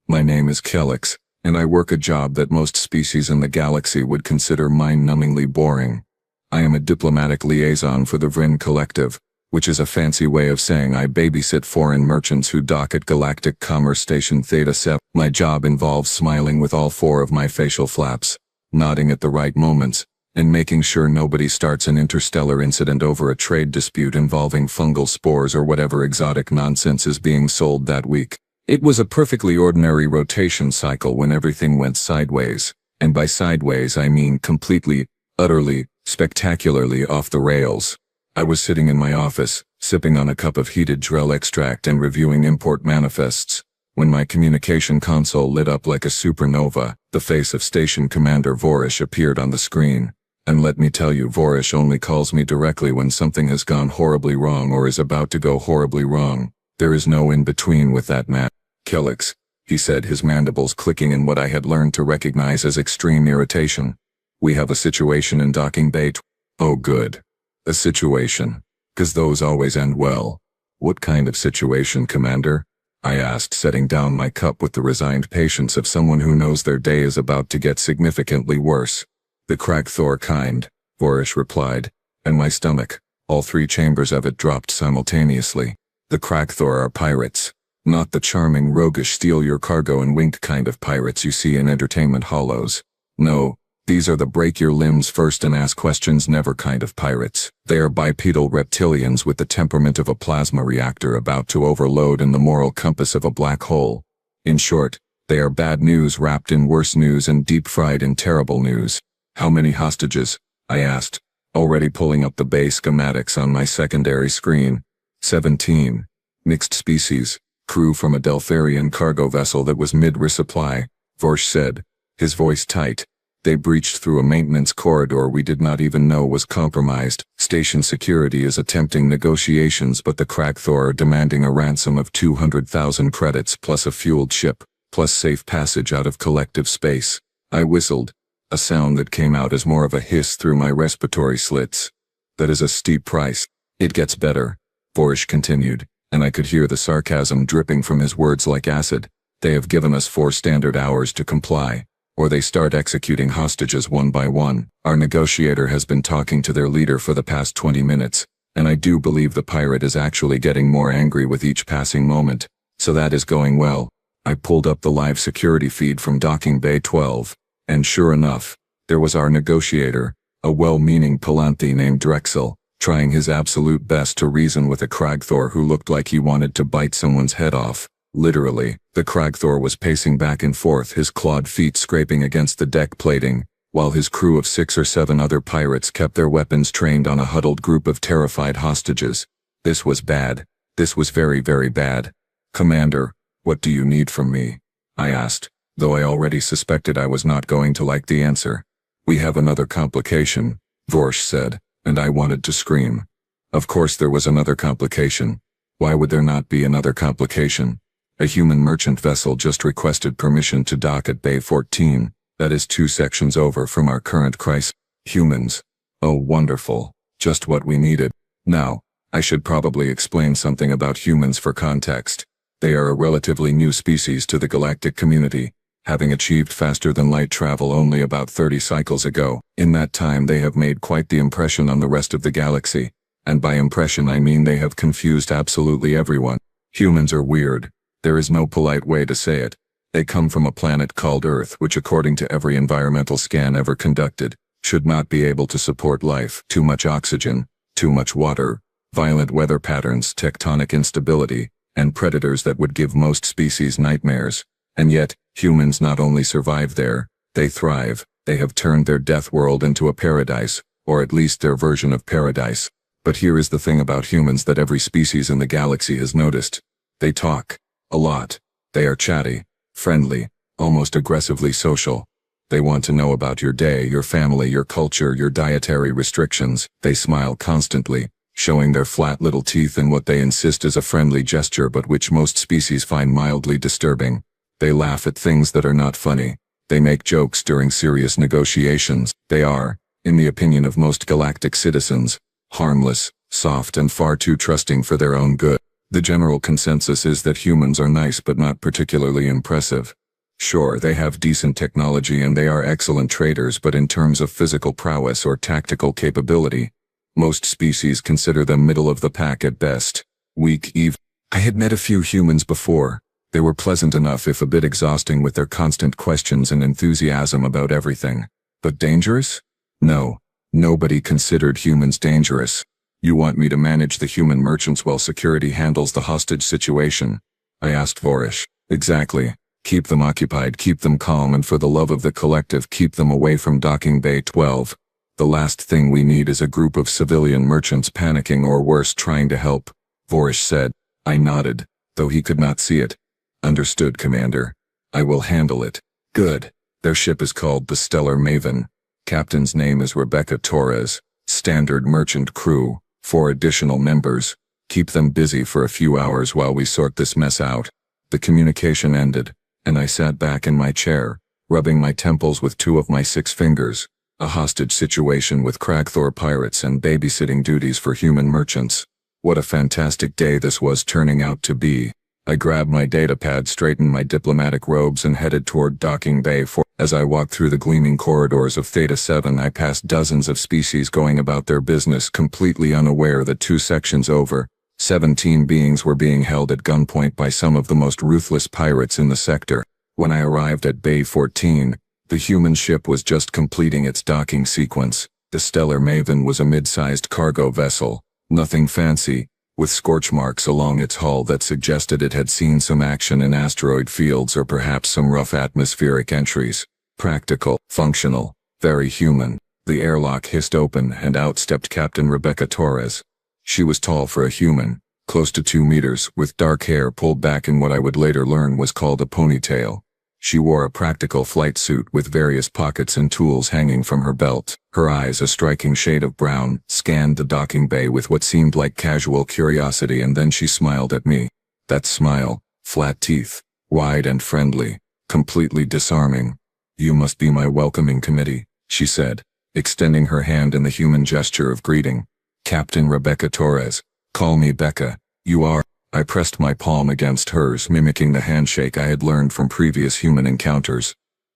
My name is Kelix, and I work a job that most species in the galaxy would consider mind-numbingly boring. I am a diplomatic liaison for the Vrin Collective, which is a fancy way of saying I babysit foreign merchants who dock at Galactic Commerce Station Theta 7. My job involves smiling with all four of my facial flaps, nodding at the right moments, and making sure nobody starts an interstellar incident over a trade dispute involving fungal spores or whatever exotic nonsense is being sold that week. It was a perfectly ordinary rotation cycle when everything went sideways, and by sideways I mean completely, utterly, spectacularly off the rails. I was sitting in my office, sipping on a cup of heated Drell extract and reviewing import manifests, when my communication console lit up like a supernova. The face of Station Commander Vorish appeared on the screen. And let me tell you, Vorish only calls me directly when something has gone horribly wrong or is about to go horribly wrong. There is no in-between with that man. Kelix, he said, his mandibles clicking in what I had learned to recognize as extreme irritation. We have a situation in docking bay. Oh good. A situation. 'Cause those always end well. What kind of situation, Commander? I asked, setting down my cup with the resigned patience of someone who knows their day is about to get significantly worse. The Kragthor kind, Vorish replied, and my stomach, all three chambers of it, dropped simultaneously. The Kragthor are pirates, not the charming, roguish, steal your cargo and wink kind of pirates you see in entertainment hollows. No, these are the break your limbs first and ask questions never kind of pirates. They are bipedal reptilians with the temperament of a plasma reactor about to overload and the moral compass of a black hole. In short, they are bad news wrapped in worse news and deep-fried in terrible news. How many hostages? I asked, already pulling up the base schematics on my secondary screen. 17. Mixed species. Crew from a Delpharian cargo vessel that was mid-resupply, Vorish said, his voice tight. They breached through a maintenance corridor we did not even know was compromised. Station security is attempting negotiations, but the Kragthor are demanding a ransom of 200,000 credits plus a fueled ship, plus safe passage out of collective space. I whistled, a sound that came out as more of a hiss through my respiratory slits. That is a steep price. It gets better, Vorish continued, and I could hear the sarcasm dripping from his words like acid. They have given us 4 standard hours to comply, or they start executing hostages one by one. Our negotiator has been talking to their leader for the past 20 minutes, and I do believe the pirate is actually getting more angry with each passing moment, so that is going well. I pulled up the live security feed from Docking Bay 12, and sure enough, there was our negotiator, a well-meaning Palanthi named Drexel, trying his absolute best to reason with a Kragthor who looked like he wanted to bite someone's head off. Literally, the Kragthor was pacing back and forth, his clawed feet scraping against the deck plating, while his crew of 6 or 7 other pirates kept their weapons trained on a huddled group of terrified hostages. This was bad. This was very, very bad. Commander, what do you need from me? I asked, though I already suspected I was not going to like the answer. We have another complication, Vorish said, and I wanted to scream. Of course there was another complication. Why would there not be another complication? A human merchant vessel just requested permission to dock at Bay 14, that is 2 sections over from our current crisis. Humans. Oh wonderful, just what we needed. Now, I should probably explain something about humans for context. They are a relatively new species to the galactic community, having achieved faster-than-light travel only about 30 cycles ago. In that time they have made quite the impression on the rest of the galaxy, and by impression I mean they have confused absolutely everyone. Humans are weird. There is no polite way to say it. They come from a planet called Earth, which according to every environmental scan ever conducted, should not be able to support life. Too much oxygen, too much water, violent weather patterns, tectonic instability, and predators that would give most species nightmares. And yet, humans not only survive there, they thrive. They have turned their death world into a paradise, or at least their version of paradise. But here is the thing about humans that every species in the galaxy has noticed. They talk. A lot. They are chatty, friendly, almost aggressively social. They want to know about your day, your family, your culture, your dietary restrictions. They smile constantly, showing their flat little teeth in what they insist is a friendly gesture but which most species find mildly disturbing. They laugh at things that are not funny. They make jokes during serious negotiations. They are, in the opinion of most galactic citizens, harmless, soft and far too trusting for their own good. The general consensus is that humans are nice but not particularly impressive. Sure, they have decent technology and they are excellent traders, but in terms of physical prowess or tactical capability, most species consider them middle of the pack at best. Weak even. I had met a few humans before. They were pleasant enough if a bit exhausting with their constant questions and enthusiasm about everything. But dangerous? No. Nobody considered humans dangerous. You want me to manage the human merchants while security handles the hostage situation? I asked Vorish. Exactly. Keep them occupied, keep them calm, and for the love of the collective, keep them away from docking bay 12. The last thing we need is a group of civilian merchants panicking or worse trying to help, Vorish said. I nodded, though he could not see it. Understood, Commander. I will handle it. Good. Their ship is called the Stellar Maven. Captain's name is Rebecca Torres. Standard merchant crew. 4 additional members. Keep them busy for a few hours while we sort this mess out. The communication ended, and I sat back in my chair, rubbing my temples with 2 of my 6 fingers. A hostage situation with Kragthor pirates and babysitting duties for human merchants. What a fantastic day this was turning out to be. I grabbed my datapad, straightened my diplomatic robes, and headed toward docking bay 4. As I walked through the gleaming corridors of Theta 7, I passed dozens of species going about their business, completely unaware that 2 sections over, 17 beings were being held at gunpoint by some of the most ruthless pirates in the sector. When I arrived at Bay 14, the human ship was just completing its docking sequence. The Stellar Maven was a mid-sized cargo vessel, nothing fancy, with scorch marks along its hull that suggested it had seen some action in asteroid fields or perhaps some rough atmospheric entries. Practical, functional, very human. The airlock hissed open and out stepped Captain Rebecca Torres. She was tall for a human, close to 2 meters, with dark hair pulled back in what I would later learn was called a ponytail. She wore a practical flight suit with various pockets and tools hanging from her belt. Her eyes, a striking shade of brown, scanned the docking bay with what seemed like casual curiosity, and then she smiled at me. That smile, flat teeth, wide and friendly, completely disarming. You must be my welcoming committee, she said, extending her hand in the human gesture of greeting. Captain Rebecca Torres. Call me Becca. You are. I pressed my palm against hers, mimicking the handshake I had learned from previous human encounters.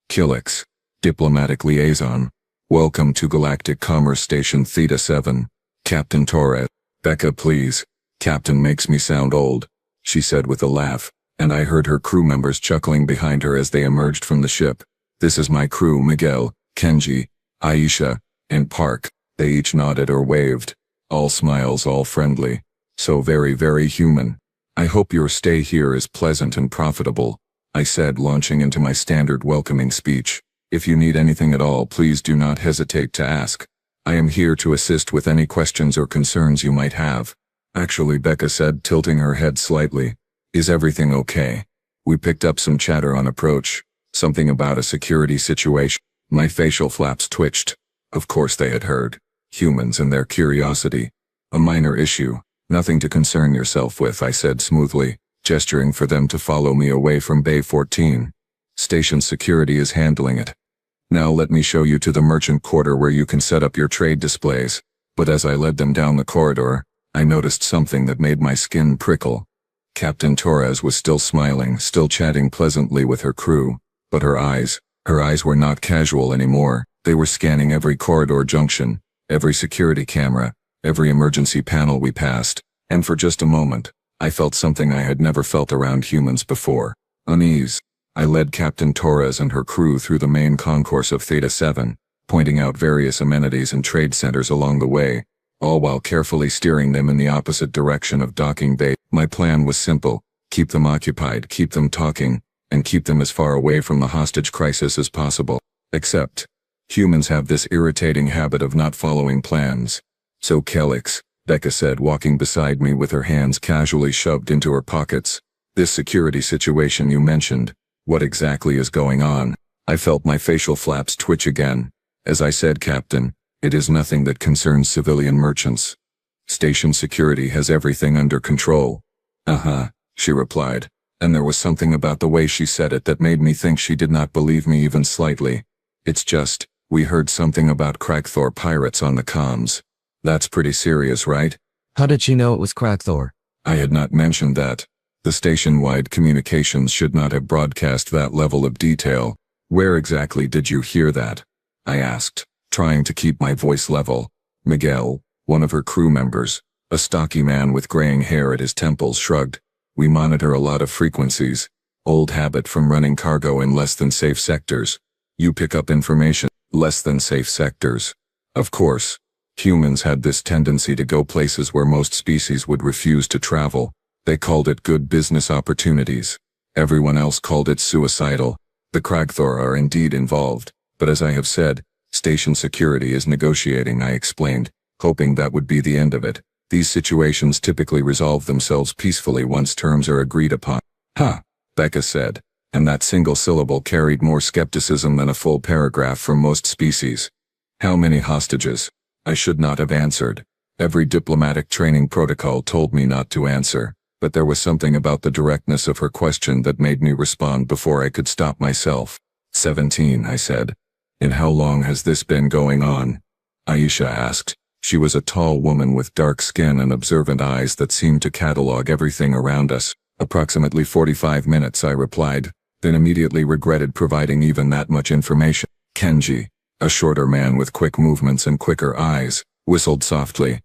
Killix. Diplomatic Liaison. Welcome to Galactic Commerce Station Theta 7. Captain Torres. Becca, please. Captain makes me sound old, she said with a laugh, and I heard her crew members chuckling behind her as they emerged from the ship. This is my crew: Miguel, Kenji, Aisha, and Park. They each nodded or waved. All smiles, all friendly. So very, very human. I hope your stay here is pleasant and profitable, I said, launching into my standard welcoming speech. If you need anything at all, please do not hesitate to ask. I am here to assist with any questions or concerns you might have. Actually, Becca said, tilting her head slightly. Is everything okay? We picked up some chatter on approach. Something about a security situation. My facial flaps twitched. Of course they had heard. Humans and their curiosity. A minor issue. Nothing to concern yourself with, I said smoothly, gesturing for them to follow me away from Bay 14. Station security is handling it. Now let me show you to the merchant quarter where you can set up your trade displays. But as I led them down the corridor, I noticed something that made my skin prickle. Captain Torres was still smiling, still chatting pleasantly with her crew, but her eyes were not casual anymore. They were scanning every corridor junction, every security camera, every emergency panel we passed, and for just a moment, I felt something I had never felt around humans before. Unease. I led Captain Torres and her crew through the main concourse of Theta 7, pointing out various amenities and trade centers along the way, all while carefully steering them in the opposite direction of docking bay. My plan was simple: keep them occupied, keep them talking, and keep them as far away from the hostage crisis as possible. Except, humans have this irritating habit of not following plans. So Killix, Becca said, walking beside me with her hands casually shoved into her pockets. This security situation you mentioned, what exactly is going on? I felt my facial flaps twitch again. As I said, Captain, it is nothing that concerns civilian merchants. Station security has everything under control. Uh-huh, she replied, and there was something about the way she said it that made me think she did not believe me even slightly. It's just, we heard something about Kragthor pirates on the comms. That's pretty serious, right? How did she know it was Kragthor? I had not mentioned that. The station-wide communications should not have broadcast that level of detail. Where exactly did you hear that? I asked, trying to keep my voice level. Miguel, one of her crew members, a stocky man with graying hair at his temples, shrugged. We monitor a lot of frequencies. Old habit from running cargo in less than safe sectors. You pick up information, less than safe sectors. Of course, humans had this tendency to go places where most species would refuse to travel. They called it good business opportunities. Everyone else called it suicidal. The Kragthor are indeed involved, but as I have said, station security is negotiating, I explained, hoping that would be the end of it. These situations typically resolve themselves peacefully once terms are agreed upon. Huh, Becca said, and that single syllable carried more skepticism than a full paragraph from most species. How many hostages? I should not have answered. Every diplomatic training protocol told me not to answer, but there was something about the directness of her question that made me respond before I could stop myself. 17, I said. And how long has this been going on? Aisha asked. She was a tall woman with dark skin and observant eyes that seemed to catalog everything around us. Approximately 45 minutes, I replied, then immediately regretted providing even that much information. Kenji, a shorter man with quick movements and quicker eyes, whistled softly.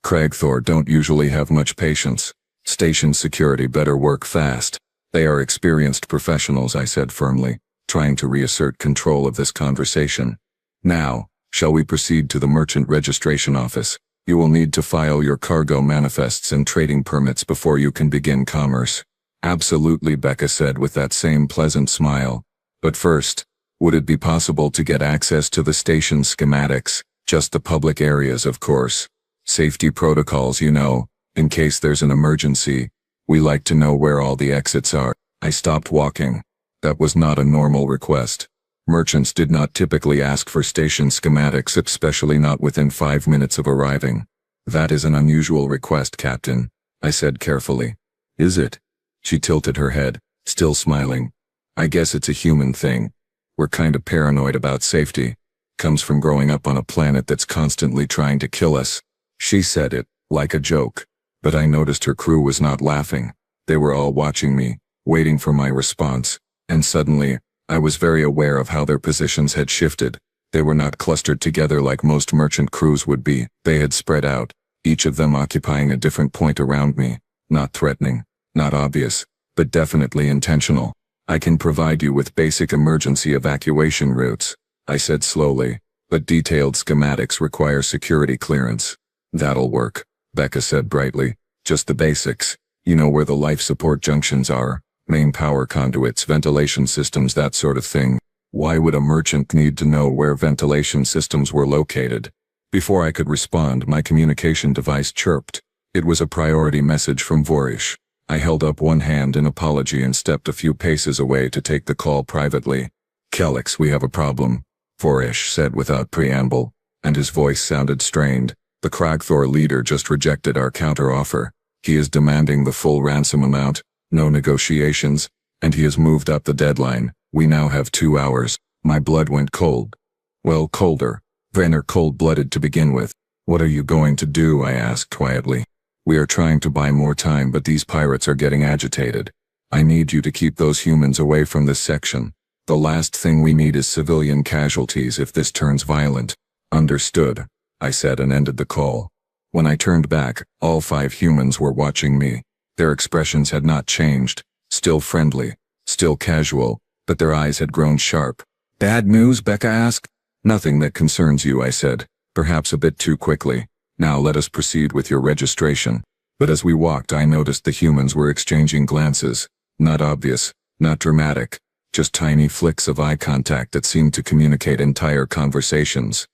Kragthor don't usually have much patience. Station security better work fast. They are experienced professionals, I said firmly, trying to reassert control of this conversation. Now, shall we proceed to the merchant registration office? You will need to file your cargo manifests and trading permits before you can begin commerce. Absolutely, Becca said with that same pleasant smile. But first, would it be possible to get access to the station schematics? Just the public areas, of course. Safety protocols, you know, in case there's an emergency. We like to know where all the exits are. I stopped walking. That was not a normal request. Merchants did not typically ask for station schematics, especially not within 5 minutes of arriving. That is an unusual request, Captain, I said carefully. Is it? She tilted her head, still smiling. I guess it's a human thing. We're kind of paranoid about safety. Comes from growing up on a planet that's constantly trying to kill us. She said it, like a joke. But I noticed her crew was not laughing. They were all watching me, waiting for my response. And suddenly, I was very aware of how their positions had shifted. They were not clustered together like most merchant crews would be. They had spread out, each of them occupying a different point around me. Not threatening, not obvious, but definitely intentional. I can provide you with basic emergency evacuation routes, I said slowly, but detailed schematics require security clearance. That'll work, Becca said brightly. Just the basics. You know where the life support junctions are, main power conduits, ventilation systems, that sort of thing. Why would a merchant need to know where ventilation systems were located? Before I could respond, my communication device chirped. It was a priority message from Vorish. I held up one hand in apology and stepped a few paces away to take the call privately. Kelix, we have a problem, Vorish said without preamble, and his voice sounded strained. The Kragthor leader just rejected our counteroffer. He is demanding the full ransom amount, no negotiations, and he has moved up the deadline. We now have 2 hours. My blood went cold. Well, colder. Venner cold-blooded to begin with. What are you going to do? I asked quietly. We are trying to buy more time, but these pirates are getting agitated. I need you to keep those humans away from this section. The last thing we need is civilian casualties if this turns violent. Understood, I said and ended the call. When I turned back, all 5 humans were watching me. Their expressions had not changed, still friendly, still casual, but their eyes had grown sharp. Bad news? Becca asked. Nothing that concerns you, I said, perhaps a bit too quickly. Now let us proceed with your registration. But as we walked, I noticed the humans were exchanging glances. Not obvious, not dramatic, just tiny flicks of eye contact that seemed to communicate entire conversations.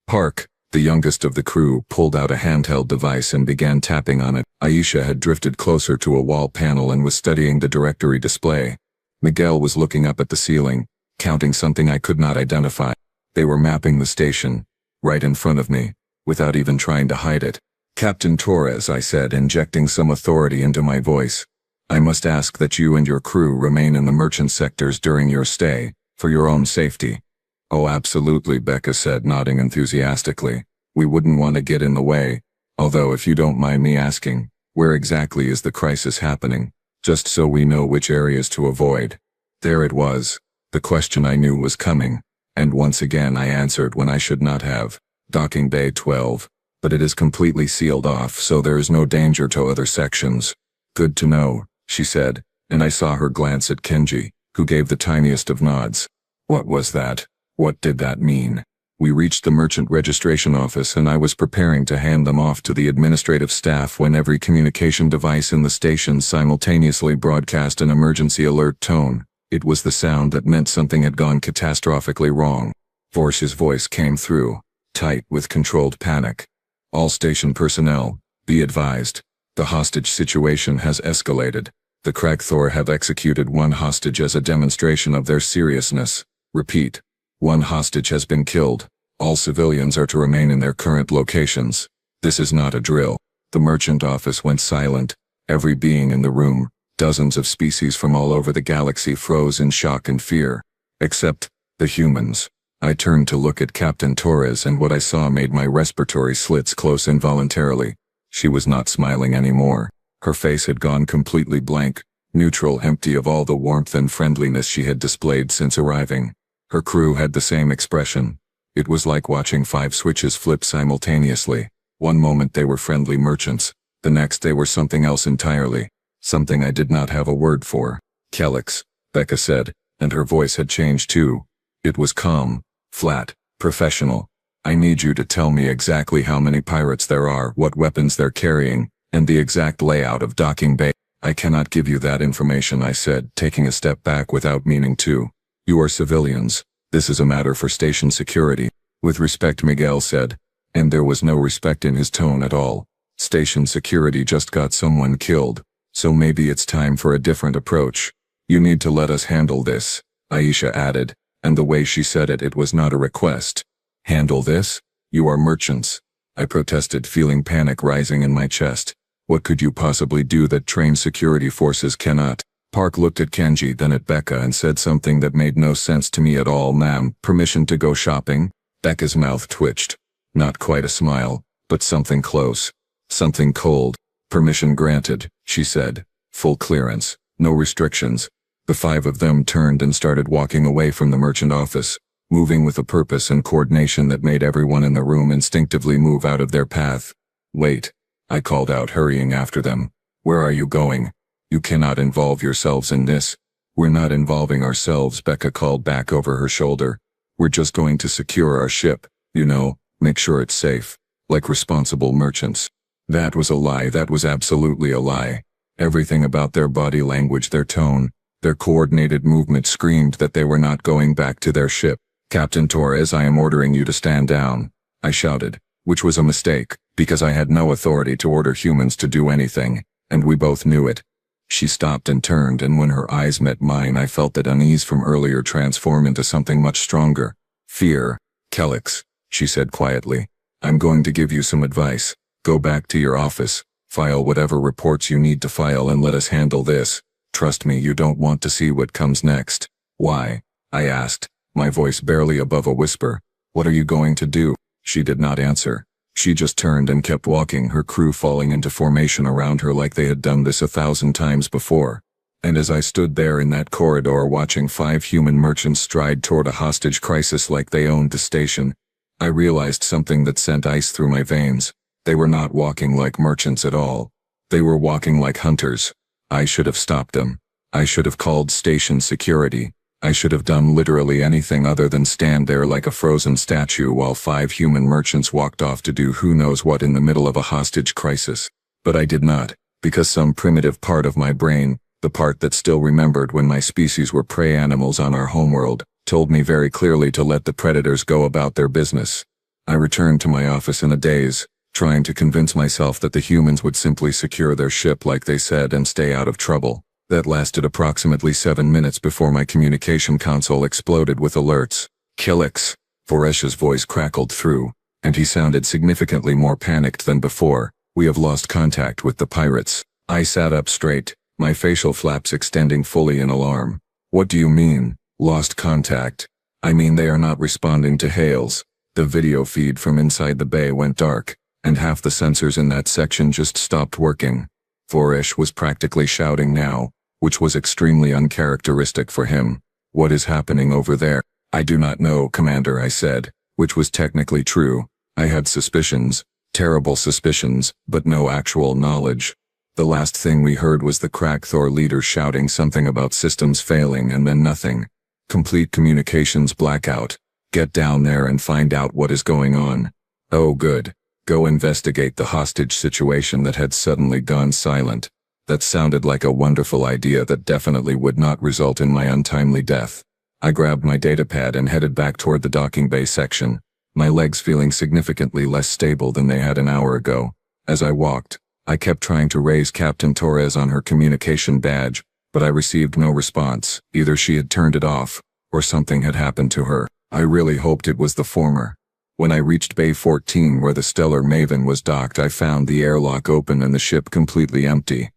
Park, the youngest of the crew, pulled out a handheld device and began tapping on it. Aisha had drifted closer to a wall panel and was studying the directory display. Miguel was looking up at the ceiling, counting something I could not identify. They were mapping the station, right in front of me, without even trying to hide it. Captain Torres, I said, injecting some authority into my voice. I must ask that you and your crew remain in the merchant sectors during your stay, for your own safety. Oh, absolutely, Becca said, nodding enthusiastically. We wouldn't want to get in the way, although if you don't mind me asking, Where exactly is the crisis happening? Just so we know which areas to avoid. There it was. The question I knew was coming. And once again I answered when I should not have. Docking Bay 12. But it is completely sealed off, so there is no danger to other sections. Good to know, she said, and I saw her glance at Kenji, who gave the tiniest of nods. What was that? What did that mean? We reached the merchant registration office and I was preparing to hand them off to the administrative staff when every communication device in the station simultaneously broadcast an emergency alert tone. It was the sound that meant something had gone catastrophically wrong. Vorsh's voice came through, tight with controlled panic. All station personnel, be advised. The hostage situation has escalated. The Kragthor have executed one hostage as a demonstration of their seriousness. Repeat. One hostage has been killed. All civilians are to remain in their current locations. This is not a drill. The merchant office went silent. Every being in the room, dozens of species from all over the galaxy, froze in shock and fear. Except the humans. I turned to look at Captain Torres and what I saw made my respiratory slits close involuntarily. She was not smiling anymore. Her face had gone completely blank, neutral, empty of all the warmth and friendliness she had displayed since arriving. Her crew had the same expression. It was like watching 5 switches flip simultaneously. One moment they were friendly merchants, the next they were something else entirely. Something I did not have a word for. Kelix, Becca said, and her voice had changed too. It was calm, flat, professional. I need you to tell me exactly how many pirates there are, what weapons they're carrying, and the exact layout of Docking Bay. I cannot give you that information, I said, taking a step back without meaning to. You are civilians. This is a matter for station security. With respect, Miguel said. And there was no respect in his tone at all. Station security just got someone killed. So maybe it's time for a different approach. You need to let us handle this, Aisha added, and the way she said it, it was not a request. Handle this? You are merchants. I protested, feeling panic rising in my chest. What could you possibly do that trained security forces cannot? Park looked at Kenji, then at Becca, and said something that made no sense to me at all. Ma'am, permission to go shopping? Becca's mouth twitched. Not quite a smile, but something close. Something cold. Permission granted, she said. Full clearance. No restrictions. The 5 of them turned and started walking away from the merchant office, moving with a purpose and coordination that made everyone in the room instinctively move out of their path. Wait, I called out, hurrying after them. Where are you going? You cannot involve yourselves in this. We're not involving ourselves, Becca called back over her shoulder. We're just going to secure our ship, you know, make sure it's safe, like responsible merchants. That was a lie. That was absolutely a lie. Everything about their body language, their tone, their coordinated movement screamed that they were not going back to their ship. Captain Torres, I am ordering you to stand down, I shouted, which was a mistake, because I had no authority to order humans to do anything, and we both knew it. She stopped and turned, and when her eyes met mine, I felt that unease from earlier transform into something much stronger. Fear. Kelix, she said quietly. I'm going to give you some advice. Go back to your office, file whatever reports you need to file, and let us handle this. Trust me, you don't want to see what comes next. Why? I asked, my voice barely above a whisper. What are you going to do? She did not answer. She just turned and kept walking, her crew falling into formation around her like they had done this 1,000 times before. And as I stood there in that corridor watching 5 human merchants stride toward a hostage crisis like they owned the station, I realized something that sent ice through my veins. They were not walking like merchants at all. They were walking like hunters. I should have stopped them. I should have called station security. I should have done literally anything other than stand there like a frozen statue while 5 human merchants walked off to do who knows what in the middle of a hostage crisis. But I did not, because some primitive part of my brain, the part that still remembered when my species were prey animals on our homeworld, told me very clearly to let the predators go about their business. I returned to my office in a daze, trying to convince myself that the humans would simply secure their ship like they said and stay out of trouble. That lasted approximately 7 minutes before my communication console exploded with alerts. Kelix, Voresh's voice crackled through, and he sounded significantly more panicked than before. We have lost contact with the pirates. I sat up straight, my facial flaps extending fully in alarm. What do you mean, lost contact? I mean they are not responding to hails. The video feed from inside the bay went dark, and half the sensors in that section just stopped working. Vorish was practically shouting now, which was extremely uncharacteristic for him. What is happening over there? I do not know, Commander, I said, which was technically true. I had suspicions, terrible suspicions, but no actual knowledge. The last thing we heard was the Kragthor leader shouting something about systems failing and then nothing. Complete communications blackout. Get down there and find out what is going on. Oh good. Go investigate the hostage situation that had suddenly gone silent. That sounded like a wonderful idea that definitely would not result in my untimely death. I grabbed my datapad and headed back toward the docking bay section, my legs feeling significantly less stable than they had an hour ago. As I walked, I kept trying to raise Captain Torres on her communication badge, but I received no response. Either she had turned it off, or something had happened to her. I really hoped it was the former. When I reached Bay 14 where the Stellar Maven was docked, I found the airlock open and the ship completely empty.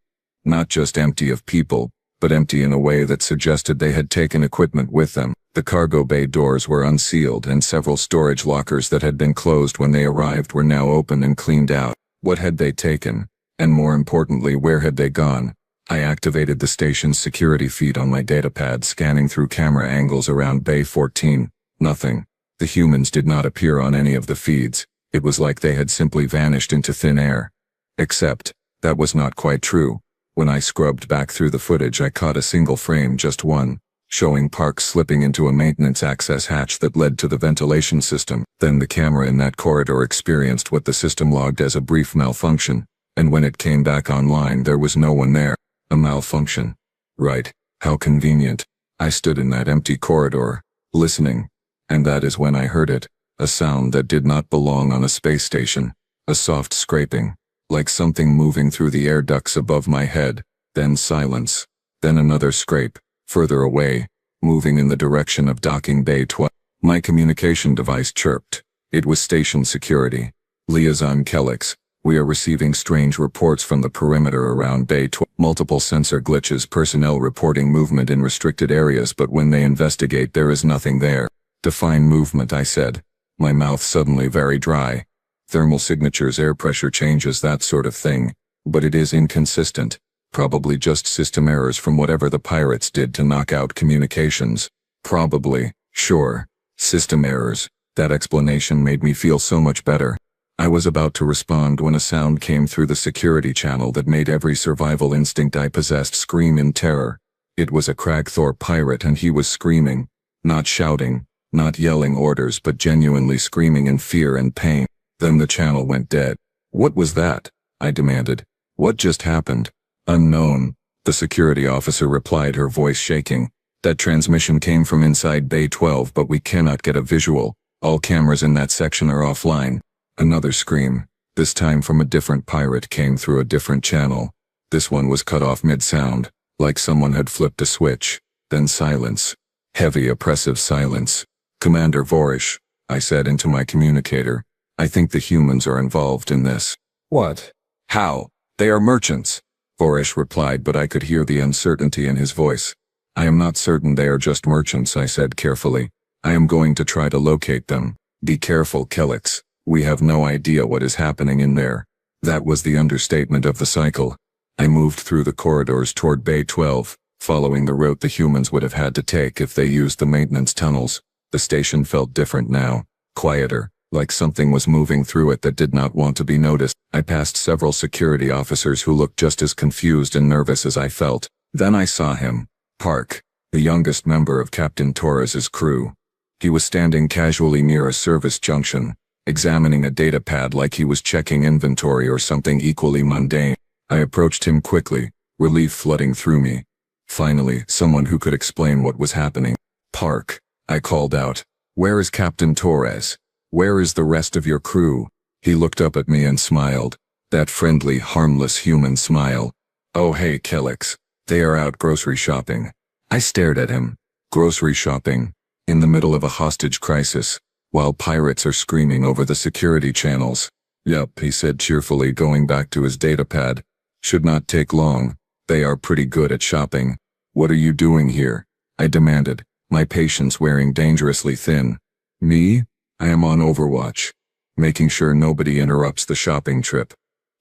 Not just empty of people, but empty in a way that suggested they had taken equipment with them. The cargo bay doors were unsealed and several storage lockers that had been closed when they arrived were now open and cleaned out. What had they taken? And more importantly, where had they gone? I activated the station's security feed on my datapad, scanning through camera angles around Bay 14. Nothing. The humans did not appear on any of the feeds. It was like they had simply vanished into thin air. Except, that was not quite true. When I scrubbed back through the footage, I caught a single frame, just one, showing Park slipping into a maintenance access hatch that led to the ventilation system. Then the camera in that corridor experienced what the system logged as a brief malfunction, and when it came back online there was no one there. A malfunction. Right. How convenient. I stood in that empty corridor, listening. And that is when I heard it. A sound that did not belong on a space station. A soft scraping. Like something moving through the air ducts above my head. Then silence. Then another scrape. Further away. Moving in the direction of docking bay 12. My communication device chirped. It was station security. Liaison Kellex. We are receiving strange reports from the perimeter around Bay 12. Multiple sensor glitches, personnel reporting movement in restricted areas, but when they investigate there is nothing there. Define movement, I said. My mouth suddenly very dry. Thermal signatures, air pressure changes, that sort of thing. But it is inconsistent. Probably just system errors from whatever the pirates did to knock out communications. Probably. Sure. System errors. That explanation made me feel so much better. I was about to respond when a sound came through the security channel that made every survival instinct I possessed scream in terror. It was a Kragthor pirate and he was screaming. Not shouting, not yelling orders, but genuinely screaming in fear and pain. Then the channel went dead. What was that? I demanded. What just happened? Unknown. The security officer replied, her voice shaking. That transmission came from inside Bay 12, but we cannot get a visual. All cameras in that section are offline. Another scream, this time from a different pirate, came through a different channel. This one was cut off mid-sound, like someone had flipped a switch. Then silence. Heavy, oppressive silence. Commander Vorish, I said into my communicator. I think the humans are involved in this. What? How? They are merchants. Vorish replied, but I could hear the uncertainty in his voice. I am not certain they are just merchants, I said carefully. I am going to try to locate them. Be careful, Kellex. We have no idea what is happening in there. That was the understatement of the cycle. I moved through the corridors toward Bay 12, following the route the humans would have had to take if they used the maintenance tunnels. The station felt different now, quieter, like something was moving through it that did not want to be noticed. I passed several security officers who looked just as confused and nervous as I felt. Then I saw him, Park, the youngest member of Captain Torres's crew. He was standing casually near a service junction, examining a datapad like he was checking inventory or something equally mundane. I approached him quickly, relief flooding through me. Finally, someone who could explain what was happening. Park, I called out. Where is Captain Torres? Where is the rest of your crew? He looked up at me and smiled. That friendly, harmless human smile. Oh hey, Kellex. They are out grocery shopping. I stared at him. Grocery shopping? In the middle of a hostage crisis? While pirates are screaming over the security channels. Yup, he said cheerfully, going back to his datapad. Should not take long. They are pretty good at shopping. What are you doing here? I demanded, my patience wearing dangerously thin. Me? I am on overwatch. Making sure nobody interrupts the shopping trip.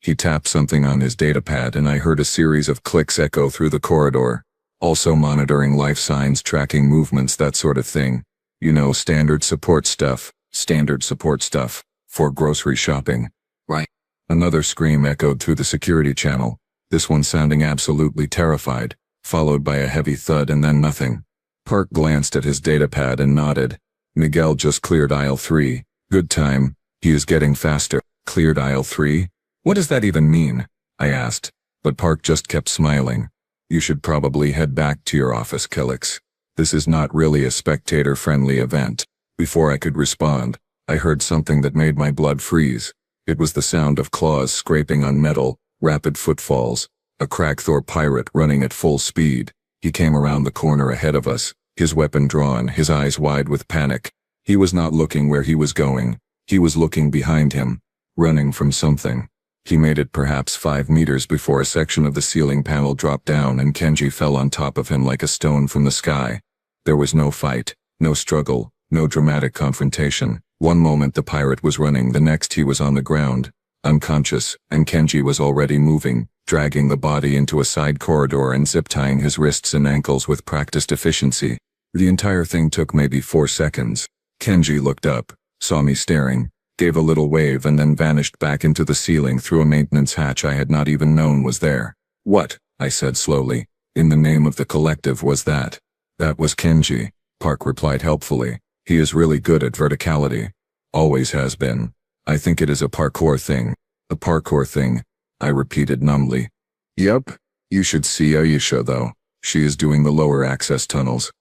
He tapped something on his datapad and I heard a series of clicks echo through the corridor. Also monitoring life signs, tracking movements, that sort of thing. You know, standard support stuff. Standard support stuff. For grocery shopping. Right. Another scream echoed through the security channel, this one sounding absolutely terrified, followed by a heavy thud and then nothing. Park glanced at his datapad and nodded. Miguel just cleared aisle 3. Good time. He is getting faster. Cleared aisle 3? What does that even mean? I asked, but Park just kept smiling. You should probably head back to your office, Kellex. This is not really a spectator-friendly event. Before I could respond, I heard something that made my blood freeze. It was the sound of claws scraping on metal, rapid footfalls, a Kragthor pirate running at full speed. He came around the corner ahead of us, his weapon drawn, his eyes wide with panic. He was not looking where he was going. He was looking behind him, running from something. He made it perhaps 5 meters before a section of the ceiling panel dropped down and Kenji fell on top of him like a stone from the sky. There was no fight, no struggle, no dramatic confrontation. One moment the pirate was running, the next he was on the ground, unconscious, and Kenji was already moving, dragging the body into a side corridor and zip-tying his wrists and ankles with practiced efficiency. The entire thing took maybe 4 seconds. Kenji looked up, saw me staring, gave a little wave and then vanished back into the ceiling through a maintenance hatch I had not even known was there. What? I said slowly. In the name of the collective was that? That was Kenji, Park replied helpfully. He is really good at verticality. Always has been. I think it is a parkour thing. A parkour thing, I repeated numbly. Yup. You should see Aisha though. She is doing the lower access tunnels.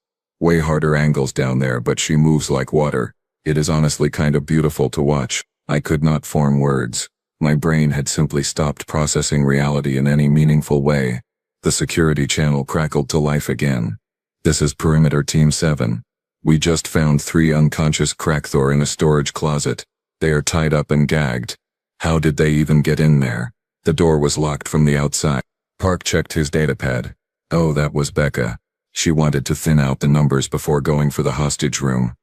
Way harder angles down there, but she moves like water. It is honestly kind of beautiful to watch. I could not form words. My brain had simply stopped processing reality in any meaningful way. The security channel crackled to life again. This is Perimeter Team 7. We just found 3 unconscious Kragthor in a storage closet. They are tied up and gagged. How did they even get in there? The door was locked from the outside. Park checked his datapad. Oh, that was Becca. She wanted to thin out the numbers before going for the hostage room.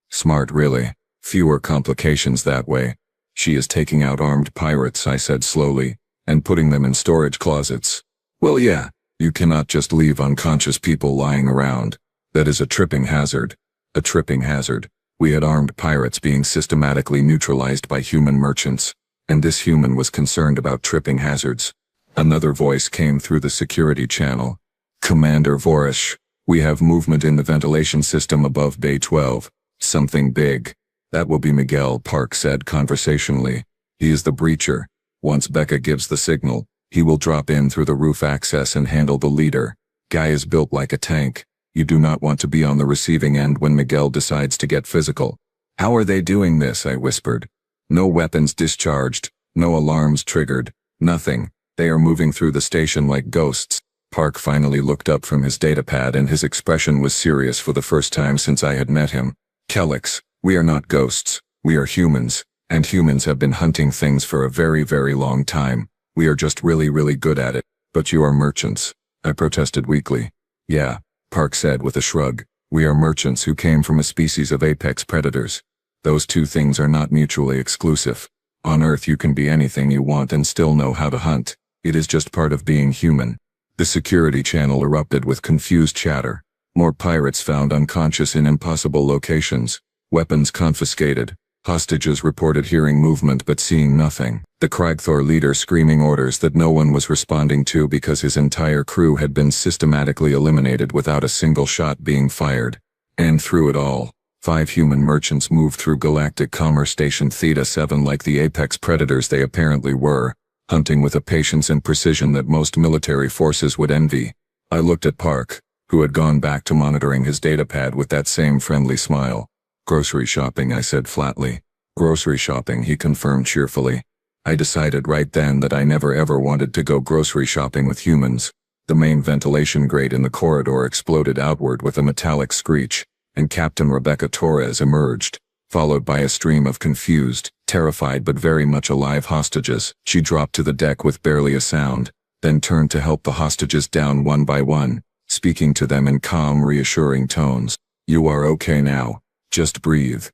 Smart, really. Fewer complications that way. She is taking out armed pirates, I said slowly, and putting them in storage closets. Well, yeah, you cannot just leave unconscious people lying around. That is a tripping hazard. A tripping hazard. We had armed pirates being systematically neutralized by human merchants, and this human was concerned about tripping hazards. Another voice came through the security channel. Commander Vorish, we have movement in the ventilation system above Bay 12. Something big. That will be Miguel, Park said conversationally. He is the breacher. Once Becca gives the signal, he will drop in through the roof access and handle the leader. Guy is built like a tank. You do not want to be on the receiving end when Miguel decides to get physical. How are they doing this? I whispered. No weapons discharged, no alarms triggered, nothing. They are moving through the station like ghosts. Park finally looked up from his datapad and his expression was serious for the first time since I had met him. Kellex, we are not ghosts, we are humans, and humans have been hunting things for a very, very long time. We are just really, really good at it. But you are merchants. I protested weakly. Yeah, Park said with a shrug. We are merchants who came from a species of apex predators. Those two things are not mutually exclusive. On Earth you can be anything you want and still know how to hunt. It is just part of being human. The security channel erupted with confused chatter. More pirates found unconscious in impossible locations. Weapons confiscated. Hostages reported hearing movement but seeing nothing. The Kragthor leader screaming orders that no one was responding to because his entire crew had been systematically eliminated without a single shot being fired. And through it all, 5 human merchants moved through Galactic Commerce Station Theta 7 like the apex predators they apparently were, hunting with a patience and precision that most military forces would envy. I looked at Park, who had gone back to monitoring his datapad with that same friendly smile. Grocery shopping, I said flatly. Grocery shopping, he confirmed cheerfully. I decided right then that I never ever wanted to go grocery shopping with humans. The main ventilation grate in the corridor exploded outward with a metallic screech, and Captain Rebecca Torres emerged, followed by a stream of confused, terrified but very much alive hostages. She dropped to the deck with barely a sound, then turned to help the hostages down one by one, speaking to them in calm, reassuring tones. You are okay now. Just breathe.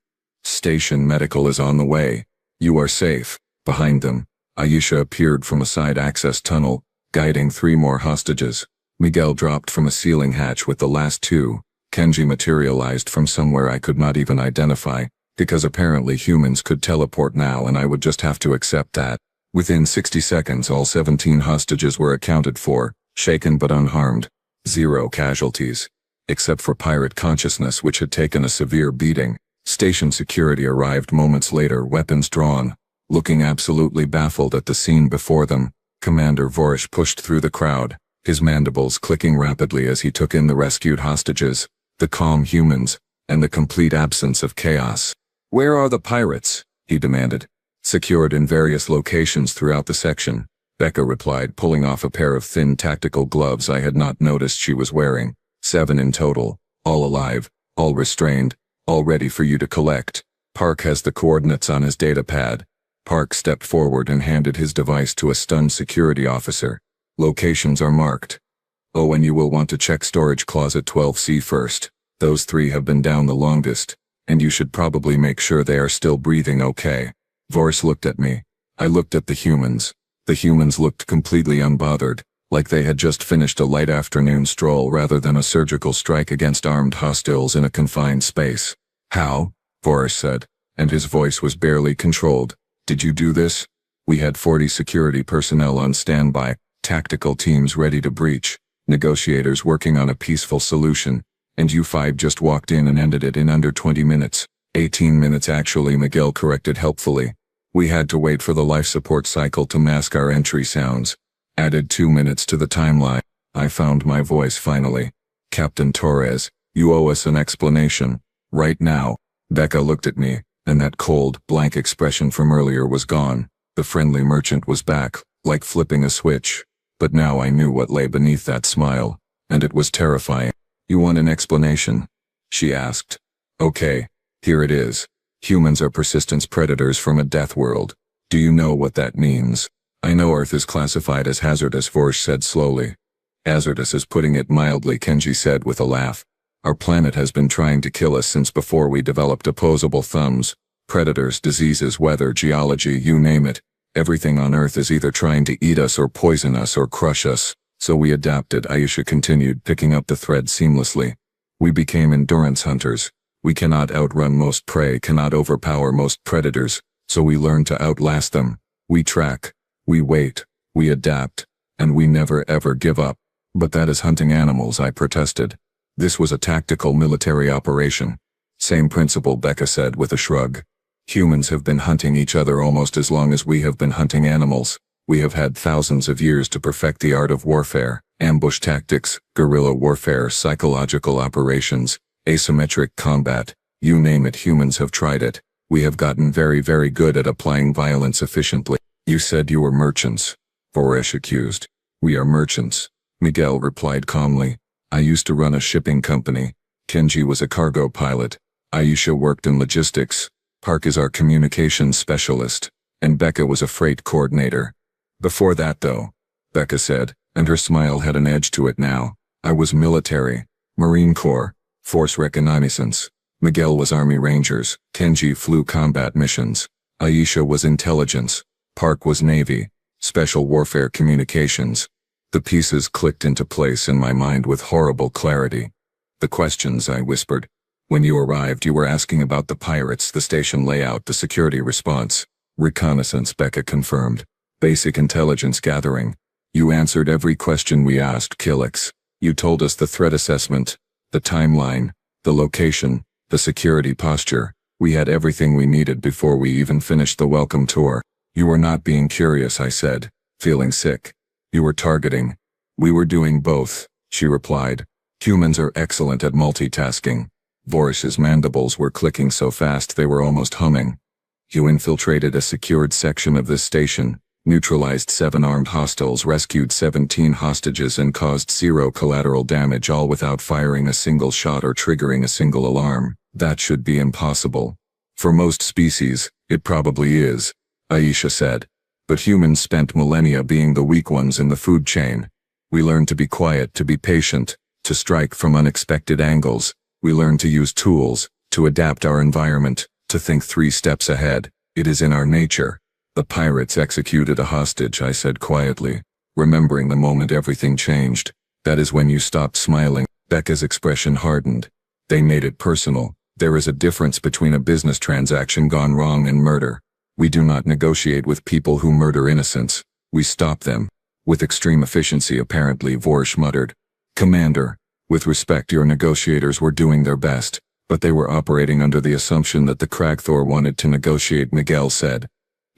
Station medical is on the way. You are safe. Behind them. Aisha appeared from a side access tunnel, guiding 3 more hostages. Miguel dropped from a ceiling hatch with the last 2. Kenji materialized from somewhere I could not even identify, because apparently humans could teleport now and I would just have to accept that. Within 60 seconds all 17 hostages were accounted for, shaken but unharmed. 0 casualties. Except for Pirate Consciousness, which had taken a severe beating. Station security arrived moments later, weapons drawn. Looking absolutely baffled at the scene before them, Commander Vorish pushed through the crowd, his mandibles clicking rapidly as he took in the rescued hostages, the calm humans, and the complete absence of chaos. "Where are the pirates?" he demanded. "Secured in various locations throughout the section," Becca replied, pulling off a pair of thin tactical gloves I had not noticed she was wearing. 7 in total, all alive, all restrained, all ready for you to collect. Park has the coordinates on his data pad. Park stepped forward and handed his device to a stunned security officer. "Locations are marked. Oh, and you will want to check storage closet 12C first. Those 3 have been down the longest, and you should probably make sure they are still breathing okay." Vorish looked at me. I looked at the humans. The humans looked completely unbothered, like they had just finished a light afternoon stroll rather than a surgical strike against armed hostiles in a confined space. "How?" Vorish said, and his voice was barely controlled. "Did you do this?" We had 40 security personnel on standby, tactical teams ready to breach, negotiators working on a peaceful solution, and you 5 just walked in and ended it in under 20 minutes. 18 minutes actually, Miguel corrected helpfully. We had to wait for the life support cycle to mask our entry sounds. Added 2 minutes to the timeline. I found my voice finally. "Captain Torres, you owe us an explanation. Right now." Becca looked at me, and that cold, blank expression from earlier was gone. The friendly merchant was back, like flipping a switch. But now I knew what lay beneath that smile, and it was terrifying. "You want an explanation?" she asked. "Okay, here it is. Humans are persistence predators from a death world. Do you know what that means?" "I know Earth is classified as hazardous," Vorish said slowly. "Hazardous is putting it mildly," Kenji said with a laugh. "Our planet has been trying to kill us since before we developed opposable thumbs. Predators, diseases, weather, geology, you name it. Everything on Earth is either trying to eat us or poison us or crush us. So we adapted," Aisha continued, picking up the thread seamlessly. "We became endurance hunters. We cannot outrun most prey, cannot overpower most predators, so we learn to outlast them. We track, we wait, we adapt, and we never ever give up." "But that is hunting animals," I protested. "This was a tactical military operation." "Same principle," Becca said with a shrug. "Humans have been hunting each other almost as long as we have been hunting animals. We have had thousands of years to perfect the art of warfare, ambush tactics, guerrilla warfare, psychological operations, asymmetric combat, you name it, humans have tried it. We have gotten very, very good at applying violence efficiently." "You said you were merchants," Vorish accused. "We are merchants," Miguel replied calmly. "I used to run a shipping company. Kenji was a cargo pilot. Aisha worked in logistics. Park is our communications specialist, and Becca was a freight coordinator. Before that though," Becca said, and her smile had an edge to it now, "I was military, Marine Corps, Force Reconnaissance. Miguel was Army Rangers, Kenji flew combat missions. Aisha was intelligence, Park was Navy, Special Warfare Communications." The pieces clicked into place in my mind with horrible clarity. "The questions," I whispered. "When you arrived you were asking about the pirates, the station layout, the security response." "Reconnaissance," Becca confirmed. "Basic intelligence gathering. You answered every question we asked, Killix. You told us the threat assessment, the timeline, the location, the security posture. We had everything we needed before we even finished the welcome tour." "You were not being curious," I said, feeling sick. "You were targeting." "We were doing both," she replied. "Humans are excellent at multitasking." Vorish's mandibles were clicking so fast they were almost humming. "You infiltrated a secured section of this station, neutralized 7 armed hostiles, rescued 17 hostages, and caused 0 collateral damage, all without firing a single shot or triggering a single alarm. That should be impossible." "For most species, it probably is," Aisha said. "But humans spent millennia being the weak ones in the food chain. We learned to be quiet, to be patient, to strike from unexpected angles. We learned to use tools, to adapt our environment, to think 3 steps ahead. It is in our nature. The pirates executed a hostage, I said quietly, remembering the moment everything changed. That is when you stopped smiling. Becca's expression hardened. They made it personal. There is a difference between a business transaction gone wrong and murder. We do not negotiate with people who murder innocents. We stop them. With extreme efficiency, apparently, Vorsh muttered. Commander, with respect, your negotiators were doing their best, but they were operating under the assumption that the Kragthor wanted to negotiate, Miguel said.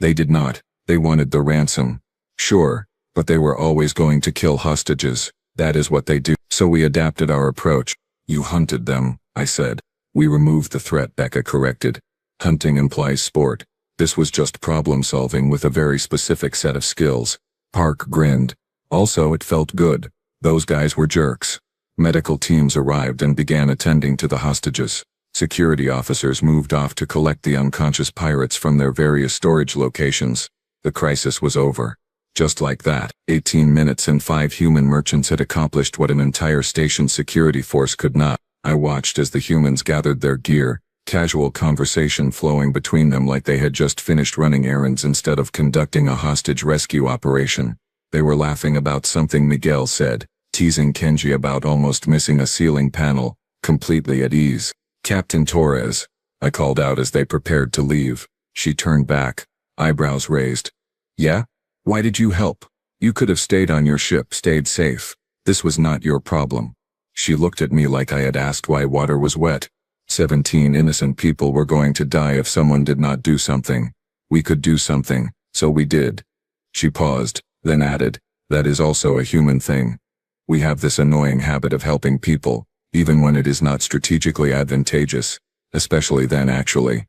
They did not. They wanted the ransom. Sure, but they were always going to kill hostages. That is what they do. So we adapted our approach. You hunted them, I said. We removed the threat, Becca corrected. Hunting implies sport. This was just problem solving with a very specific set of skills. Park grinned. Also, it felt good. Those guys were jerks. Medical teams arrived and began attending to the hostages. Security officers moved off to collect the unconscious pirates from their various storage locations. The crisis was over. Just like that, 18 minutes and 5 human merchants had accomplished what an entire station security force could not. I watched as the humans gathered their gear, casual conversation flowing between them like they had just finished running errands instead of conducting a hostage rescue operation. They were laughing about something Miguel said, teasing Kenji about almost missing a ceiling panel, completely at ease. Captain Torres, I called out as they prepared to leave. She turned back, eyebrows raised. Yeah? Why did you help? You could have stayed on your ship, stayed safe. This was not your problem. She looked at me like I had asked why water was wet. 17 innocent people were going to die if someone did not do something. We could do something, so we did. She paused, then added, that is also a human thing. We have this annoying habit of helping people, even when it is not strategically advantageous, especially then actually.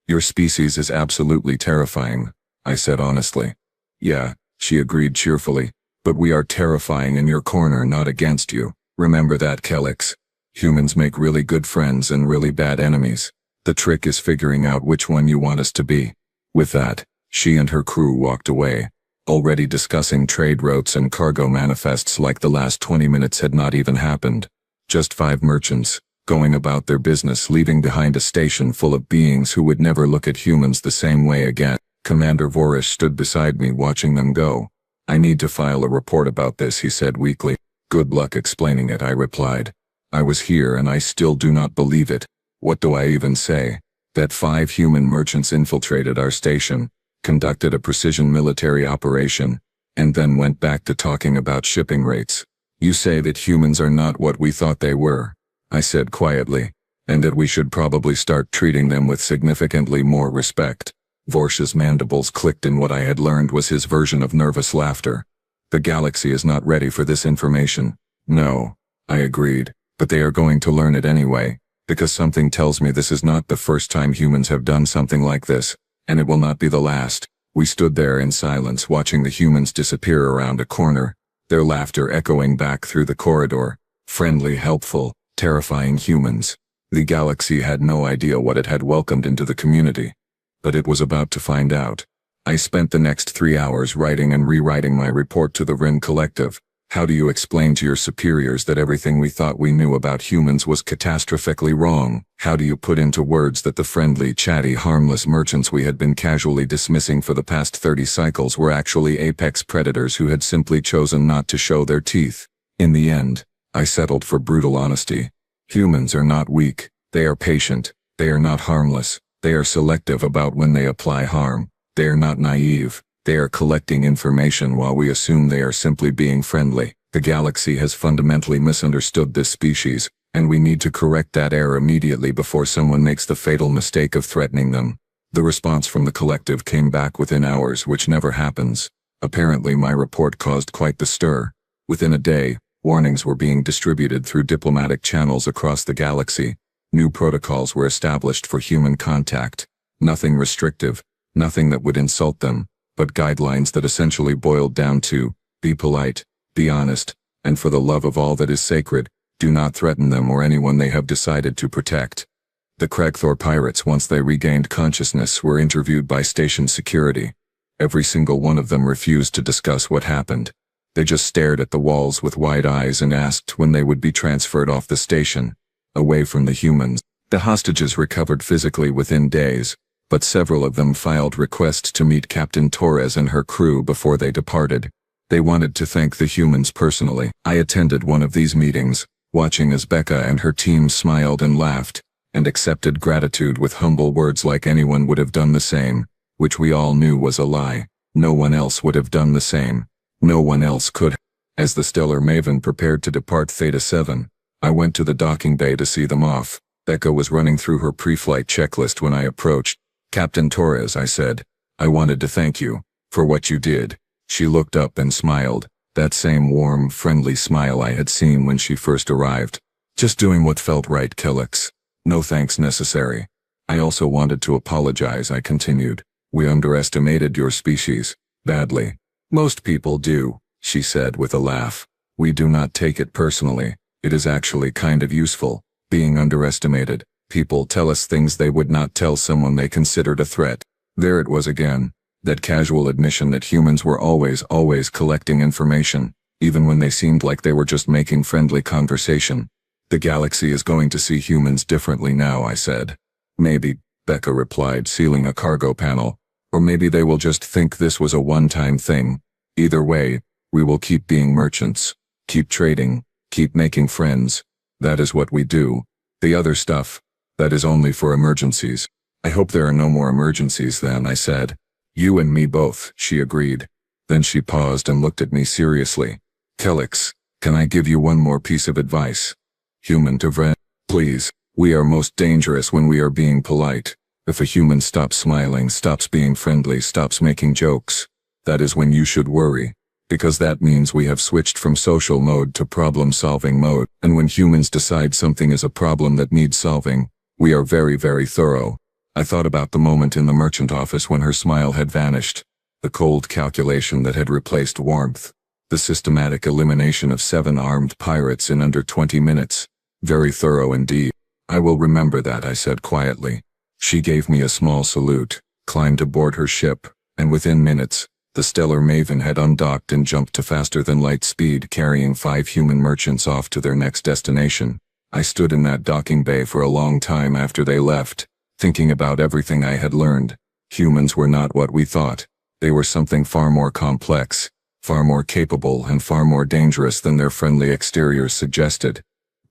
Your species is absolutely terrifying, I said honestly. Yeah, she agreed cheerfully, but we are terrifying in your corner, not against you. Remember that, Kelix. Humans make really good friends and really bad enemies. The trick is figuring out which one you want us to be. With that, she and her crew walked away, already discussing trade routes and cargo manifests like the last 20 minutes had not even happened. Just 5 merchants, going about their business, leaving behind a station full of beings who would never look at humans the same way again. Commander Vorish stood beside me watching them go. I need to file a report about this, he said weakly. Good luck explaining it, I replied. I was here and I still do not believe it. What do I even say? That 5 human merchants infiltrated our station, conducted a precision military operation, and then went back to talking about shipping rates. You say that humans are not what we thought they were, I said quietly, and that we should probably start treating them with significantly more respect. Vorsh's mandibles clicked in what I had learned was his version of nervous laughter. The galaxy is not ready for this information. No, I agreed, but they are going to learn it anyway, because something tells me this is not the first time humans have done something like this, and it will not be the last. We stood there in silence watching the humans disappear around a corner, their laughter echoing back through the corridor. Friendly, helpful, terrifying humans. The galaxy had no idea what it had welcomed into the community. But it was about to find out. I spent the next 3 hours writing and rewriting my report to the Rin Collective. How do you explain to your superiors that everything we thought we knew about humans was catastrophically wrong? How do you put into words that the friendly, chatty, harmless merchants we had been casually dismissing for the past 30 cycles were actually apex predators who had simply chosen not to show their teeth? In the end, I settled for brutal honesty. Humans are not weak. They are patient. They are not harmless. They are selective about when they apply harm. They are not naive. They are collecting information while we assume they are simply being friendly. The galaxy has fundamentally misunderstood this species, and we need to correct that error immediately before someone makes the fatal mistake of threatening them. The response from the collective came back within hours, which never happens. Apparently my report caused quite the stir. Within a day, warnings were being distributed through diplomatic channels across the galaxy. New protocols were established for human contact. Nothing restrictive, nothing that would insult them, but guidelines that essentially boiled down to, be polite, be honest, and for the love of all that is sacred, do not threaten them or anyone they have decided to protect. The Kragthor pirates, once they regained consciousness, were interviewed by station security. Every single one of them refused to discuss what happened. They just stared at the walls with wide eyes and asked when they would be transferred off the station, away from the humans. The hostages recovered physically within days, but several of them filed requests to meet Captain Torres and her crew before they departed. They wanted to thank the humans personally. I attended one of these meetings, watching as Becca and her team smiled and laughed, and accepted gratitude with humble words like anyone would have done the same, which we all knew was a lie. No one else would have done the same. No one else could. As the Stellar Maven prepared to depart Theta 7, I went to the docking bay to see them off. Becca was running through her pre-flight checklist when I approached. "Captain Torres," I said, "I wanted to thank you for what you did." She looked up and smiled, that same warm, friendly smile I had seen when she first arrived. "Just doing what felt right, Killix. No thanks necessary." "I also wanted to apologize," I continued. "We underestimated your species, badly." "Most people do," she said with a laugh. "We do not take it personally. It is actually kind of useful, being underestimated. People tell us things they would not tell someone they considered a threat." There it was again, that casual admission that humans were always collecting information, even when they seemed like they were just making friendly conversation. "The galaxy is going to see humans differently now," I said. "Maybe," Becca replied, sealing a cargo panel. "Or maybe they will just think this was a one-time thing. Either way, we will keep being merchants, keep trading, keep making friends. That is what we do. The other stuff, that is only for emergencies." "I hope there are no more emergencies then," I said. "You and me both," she agreed. Then she paused and looked at me seriously. "Killix, can I give you one more piece of advice? Human to Vren, please. We are most dangerous when we are being polite. If a human stops smiling, stops being friendly, stops making jokes, that is when you should worry. Because that means we have switched from social mode to problem-solving mode. And when humans decide something is a problem that needs solving, we are very thorough." I thought about the moment in the merchant office when her smile had vanished, the cold calculation that had replaced warmth, the systematic elimination of 7 armed pirates in under 20 minutes. Very thorough indeed. "I will remember that," I said quietly. She gave me a small salute, climbed aboard her ship, and within minutes, the Stellar Maven had undocked and jumped to faster-than-light speed, carrying 5 human merchants off to their next destination. I stood in that docking bay for a long time after they left, thinking about everything I had learned. Humans were not what we thought. They were something far more complex, far more capable, and far more dangerous than their friendly exteriors suggested.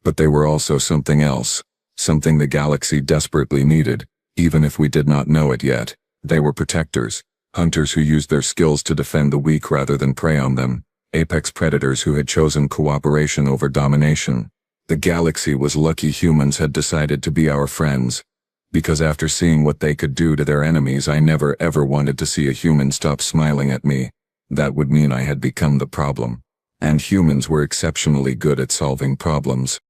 But they were also something else, something the galaxy desperately needed, even if we did not know it yet. They were protectors, hunters who used their skills to defend the weak rather than prey on them, apex predators who had chosen cooperation over domination. The galaxy was lucky humans had decided to be our friends. Because after seeing what they could do to their enemies, I never ever wanted to see a human stop smiling at me. That would mean I had become the problem. And humans were exceptionally good at solving problems.